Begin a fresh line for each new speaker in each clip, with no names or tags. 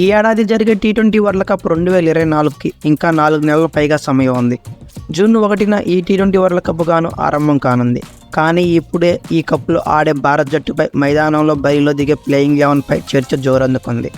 ఈ ఏడాది జరిగే టీ20 వరల్డ్ కప్ 2024కి ఇంకా 4 నెలల పైగా సమయం ఉంది. జూన్ 1న ఈ టీ20 వరల్డ్ కప్ గాను ఆరంభం కానుంది. కానీ ఇప్పుడే ఈ కప్లో ఆడే భారత్ జట్టుపై మైదానంలో బరిలో దిగే ప్లేయింగ్ 11పై చర్చ జోరందుకుంది.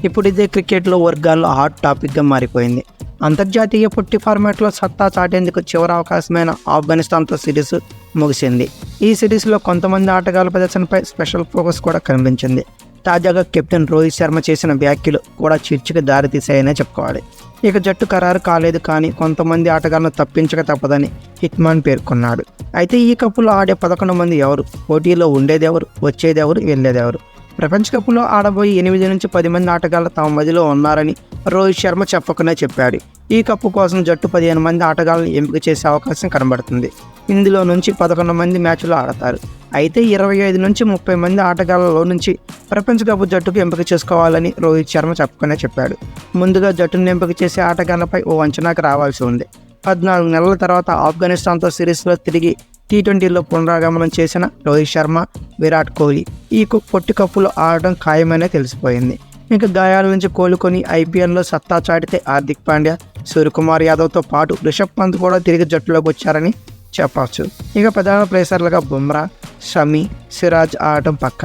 ఇప్పుడు ఇదే క్రికెట్లో వర్గాల్లో హాట్ టాపిక్గా మారిపోయింది. అంతర్జాతీయ పొట్టి ఫార్మాట్లో సత్తా చాటేందుకు చివరి అవకాశమైన ఆఫ్ఘనిస్తాన్తో సిరీస్ ముగిసింది. ఈ సిరీస్లో కొంతమంది ఆటగాళ్ల ప్రదర్శనపై స్పెషల్ ఫోకస్ కూడా కనిపించింది. తాజాగా కెప్టెన్ రోహిత్ శర్మ చేసిన వ్యాఖ్యలు కూడా చర్చకు దారితీశాయనే చెప్పుకోవాలి. ఇక జట్టు ఖరారు కాలేదు, కానీ కొంతమంది ఆటగాళ్లను తప్పించక తప్పదని హిట్మాన్ పేర్కొన్నాడు. అయితే ఈ కప్పులో ఆడే 11 మంది ఎవరు, పోటీలో ఉండేదెవరు, వచ్చేదెవరు, వెళ్ళేదెవరు? ప్రపంచ కప్లో ఆడబోయే 8 నుంచి 10 మంది ఆటగాళ్లు తమ మధ్యలో ఉన్నారని రోహిత్ శర్మ చెప్పకనే చెప్పాడు. ఈ కప్పు కోసం జట్టు 15 మంది ఆటగాళ్లను ఎంపిక చేసే అవకాశం కనబడుతుంది. ఇందులో నుంచి 11 మంది మ్యాచ్లు ఆడతారు. అయితే 25 నుంచి 30 మంది ఆటగాళ్లలో నుంచి ప్రపంచ కప్ జట్టుకు ఎంపిక చేసుకోవాలని రోహిత్ శర్మ చెప్పకనే చెప్పాడు. ముందుగా జట్టును ఎంపిక చేసే ఆటగాళ్లపై ఓ అంచనాకు రావాల్సి ఉంది. 14 నెలల తర్వాత ఆఫ్ఘనిస్తాన్తో సిరీస్లో తిరిగి టీ20లో పునరాగమనం చేసిన రోహిత్ శర్మ, విరాట్ కోహ్లీ ఈ పొట్టి కప్పులో ఆడడం ఖాయమనే తెలిసిపోయింది. ఇక గాయాల నుంచి కోలుకొని ఐపీఎల్లో సత్తా చాటితే హార్దిక్ పాండ్యా, సూర్యకుమార్ యాదవ్తో పాటు రిషబ్ పంత్ కూడా తిరిగి జట్టులోకి వచ్చారని చెప్పవచ్చు. ఇక ప్రధాన ప్లేసర్లుగా బుమ్రా, షమి, సిరాజ్ ఆడటం పక్క.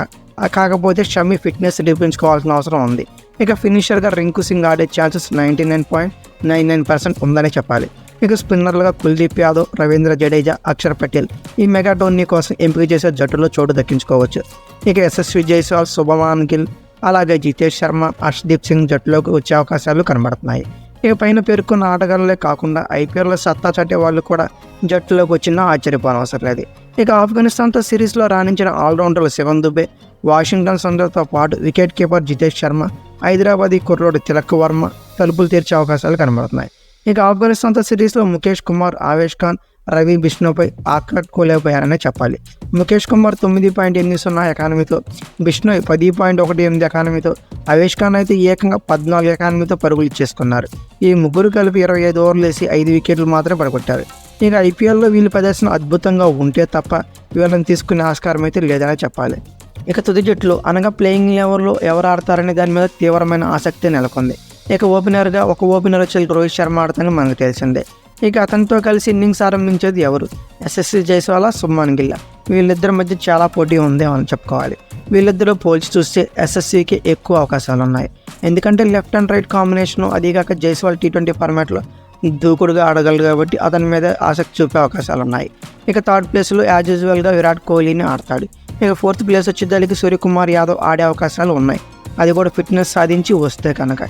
కాకపోతే షమి ఫిట్నెస్ నిరూపించుకోవాల్సిన అవసరం ఉంది. ఇక ఫినిషర్గా రింకు సింగ్ ఆడే ఛాన్సెస్ 99.99% ఉందని చెప్పాలి. ఇక స్పిన్నర్లుగా కుల్దీప్ యాదవ్, రవీంద్ర జడేజా, అక్షర్ పటేల్ ఈ మెగా టోర్నీ కోసం ఎంపిక చేసే జట్టులో చోటు దక్కించుకోవచ్చు. ఇక యశస్వి జైస్వాల్, శుభమాన్ గిల్, అలాగే జితేష్ శర్మ, హర్షదీప్ సింగ్ జట్టులోకి వచ్చే అవకాశాలు కనబడుతున్నాయి. ఇక పైన పేర్కొన్న ఆటగాళ్లే కాకుండా ఐపీఎల్లో సత్తా చాటే వాళ్ళు కూడా జట్టులోకి వచ్చినా ఆశ్చర్యపోనవసరం లేదు. ఇక ఆఫ్ఘనిస్తాన్తో సిరీస్లో రాణించిన ఆల్రౌండర్లు శివన్ దుబే, వాషింగ్టన్ సుందర్తో పాటు వికెట్ కీపర్ జితేష్ శర్మ, హైదరాబాదీ కుర్రోడు తిలక్ వర్మ తలుపులు తెరిచే అవకాశాలు కనబడుతున్నాయి. ఇక ఆఫ్ఘనిస్తాన్తో సిరీస్లో ముఖేష్ కుమార్, ఆవేష్ ఖాన్, రవి బిష్ణోపై ఆకట్టుకోలేకపోయారనే చెప్పాలి. ముఖేష్ కుమార్ 9.80 ఎకానమీతో, బిష్ణోయ్ 10.18 ఎకానమీతో, ఆవేష్ ఖాన్ అయితే ఏకంగా 14 ఎకానమీతో పరుగులు ఇచ్చేసుకున్నారు. ఈ ముగ్గురు కలిపి 25 ఓవర్లు వేసి 5 వికెట్లు మాత్రమే పడగొట్టారు. ఇక ఐపీఎల్లో వీళ్ళ ప్రదర్శన అద్భుతంగా ఉంటే తప్ప వీళ్ళని తీసుకునే ఆస్కారం అయితే లేదనే చెప్పాలి. ఇక తుది జట్లు అనగా ప్లేయింగ్ లెవెల్లో ఎవరు ఆడతారనే దాని మీద తీవ్రమైన ఆసక్తి నెలకొంది. ఇక ఓపెనర్గా ఒక ఓపెనర్ వచ్చి రోహిత్ శర్మ ఆడతానని మనకు తెలిసిందే. ఇక అతనితో కలిసి ఇన్నింగ్స్ ఆరంభించేది ఎవరు? యశస్వి జైస్వాల్, శుభ్మన్ గిల్. వీళ్ళిద్దరి మధ్య చాలా పోటీ ఉంది అని చెప్పుకోవాలి. వీళ్ళిద్దరూ పోల్చి చూస్తే ఎస్ఎస్సికి ఎక్కువ అవకాశాలు ఉన్నాయి. ఎందుకంటే లెఫ్ట్ అండ్ రైట్ కాంబినేషను, అదీగాక జైస్వాల్ టీ20 ఫార్మాట్లో దూకుడుగా ఆడగలరు కాబట్టి అతని మీద ఆసక్తి చూపే అవకాశాలు ఉన్నాయి. ఇక థర్డ్ ప్లేస్లో యాజ్ యూజువల్గా విరాట్ కోహ్లీని ఆడతాడు. ఇక ఫోర్త్ ప్లేస్ వచ్చేదానికి సూర్యకుమార్ యాదవ్ ఆడే అవకాశాలు ఉన్నాయి, అది కూడా ఫిట్నెస్ సాధించి వస్తే కనుక.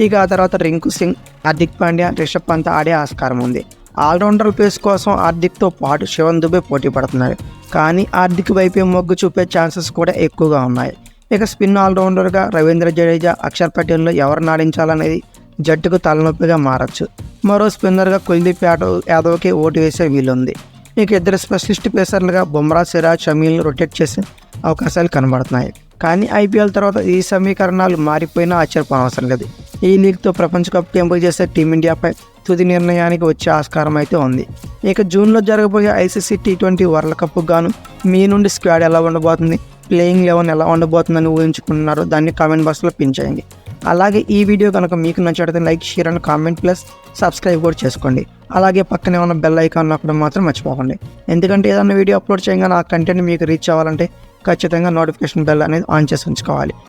ఇక ఆ తర్వాత రింకు సింగ్, హార్దిక్ పాండ్యా, రిషబ్ పంత్ ఆడే ఆస్కారం ఉంది. ఆల్రౌండర్ ప్లేస్ కోసం హార్దిక్తో పాటు శివన్ దుబే పోటీ పడుతున్నారు. కానీ హార్దిక్ వైపే మొగ్గు చూపే ఛాన్సెస్ కూడా ఎక్కువగా ఉన్నాయి. ఇక స్పిన్ ఆల్రౌండర్గా రవీంద్ర జడేజా, అక్షర్ పటేల్లో ఎవరు నాడించాలనేది జట్టుకు తలనొప్పిగా మారచ్చు. మరో స్పిన్నర్గా కుల్దీప్ యాదవ్కి ఓటు వేసే వీలుంది. ఇక ఇద్దరు స్పెషలిస్ట్ పేసర్లుగా బుమ్రా, సిరాజ్, షమీల్ని రొటేట్ చేసే అవకాశాలు కనబడుతున్నాయి. కానీ ఐపీఎల్ తర్వాత ఈ సమీకరణాలు మారిపోయినా ఆశ్చర్యపోనవసరం లేదు. ఈ లీగ్తో ప్రపంచ కప్ ఎంపిక చేసే టీమిండియాపై తుది నిర్ణయానికి వచ్చే ఆస్కారం అయితే ఉంది. ఇక జూన్లో జరగబోయే ఐసీసీ టీ20 వరల్డ్ కప్ గాను మీ నుండి స్క్వాడ్ ఎలా ఉండబోతుంది, ప్లేయింగ్ 11 ఎలా ఉండబోతుందని ఊహించుకుంటున్నారో దాన్ని కామెంట్ బాక్స్లో పిన్ చేయండి. అలాగే ఈ వీడియో కనుక మీకు నచ్చితే like, share and comment plus subscribe కూడా చేసుకోండి. అలాగే పక్కనే ఉన్న బెల్ ఐకాన్ నొక్కడం మాత్రం మర్చిపోకండి. ఎందుకంటే ఏదైనా వీడియో అప్లోడ్ చేయగానే ఆ కంటెంట్ మీకు రీచ్ అవ్వాలంటే ఖచ్చితంగా నోటిఫికేషన్ బెల్ అనేది ఆన్ చేసి ఉంచుకోవాలి.